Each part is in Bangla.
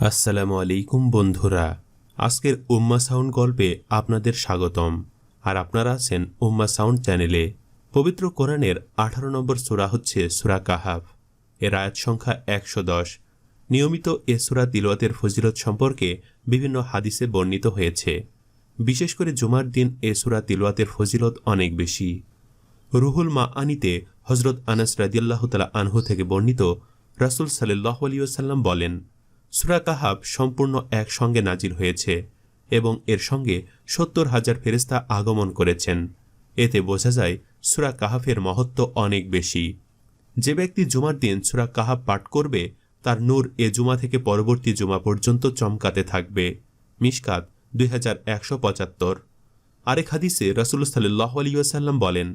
আসসালামু আলাইকুম বন্ধুরা, আজকের উম্মা সাউন্ড গল্পে আপনাদের স্বাগতম। আর আপনারা আছেন উম্মা সাউন্ড চ্যানেলে। পবিত্র কোরআনের 18 নম্বর সূরা হচ্ছে সূরা কাহাফ। এর আয়াত সংখ্যা 110। নিয়মিত এ সূরা তিলাওয়াতের ফজিলত সম্পর্কে বিভিন্ন হাদিসে বর্ণিত হয়েছে। বিশেষ করে জুমার দিন এ সূরা তিলাওয়াতের ফজিলত অনেক বেশি। রুহুল মাআনিতে হযরত আনাস রাদিয়াল্লাহু তাআলা আনহু থেকে বর্ণিত, রাসূল সাল্লাল্লাহু আলাইহি ওয়াসাল্লাম বলেন, সূরা কাহাফ সম্পূর্ণ একসঙ্গে নাজিল হয়েছে এবং এর সঙ্গে ৭০,০০০ ফেরেশতা আগমন করেছেন। এতে বোঝা যায় সূরা কাহাফের মহত্ব অনেক বেশি। যে ব্যক্তি জুমার দিন সূরা কাহাফ পাঠ করবে, তার নূর এ জুমা থেকে পরবর্তী জুমা পর্যন্ত চমকাতে থাকবে। মিশকাত 2175। আরেক হাদিসে রাসূল সাল্লাল্লাহু আলাইহি ওয়াসাল্লাম বলেন,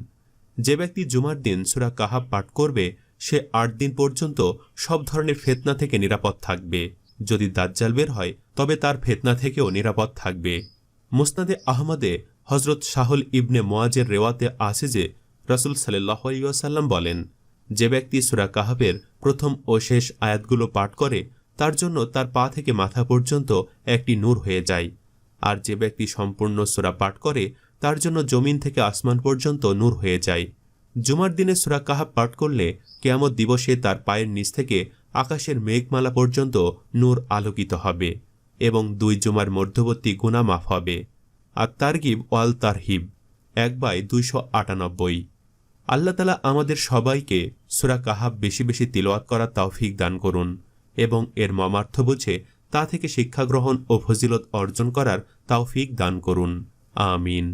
যে ব্যক্তি জুমার দিন সূরা কাহাফ পাঠ করবে, সে ৮ দিন পর্যন্ত সব ধরনের ফিতনা থেকে নিরাপদ থাকবে। যদি দাজ্জাল বের হয়, তবে তার ফিতনা থেকেও নিরাপদ থাকবে। মুসনাদে আহমদে হযরত শাহুল ইবনে মুয়াজের রেওয়াতে আছে যে, রাসূল সাল্লাল্লাহু আলাইহি ওয়াসাল্লাম বলেন, যে ব্যক্তি সূরা কাহাফের প্রথম ও শেষ আয়াতগুলো পাঠ করে, তার জন্য তার পা থেকে মাথা পর্যন্ত একটি নূর হয়ে যায়। আর যে ব্যক্তি সম্পূর্ণ সূরা পাঠ করে, তার জন্য জমিন থেকে আসমান পর্যন্ত নূর হয়ে যায়। জুমার দিনে সূরা কাহাফ পাঠ করলে কিয়ামত দিবসে তার পায়ের নিচ থেকে আকাশের মেঘমালা পর্যন্ত নূর আলোকিত হবে এবং 2 জুমার মধ্যবর্তী গুনাহ মাফ হবে। আর তারগিব ওয়াল তারহিব 1/298। আল্লাহ তাআলা আমাদের সবাইকে সূরা কাহাফ বেশি বেশি তিলাওয়াত করার তৌফিক দান করুন এবং এর মর্মার্থ বুঝে তা থেকে শিক্ষা গ্রহণ ও ফজিলত অর্জন করার তৌফিক দান করুন। আমিন।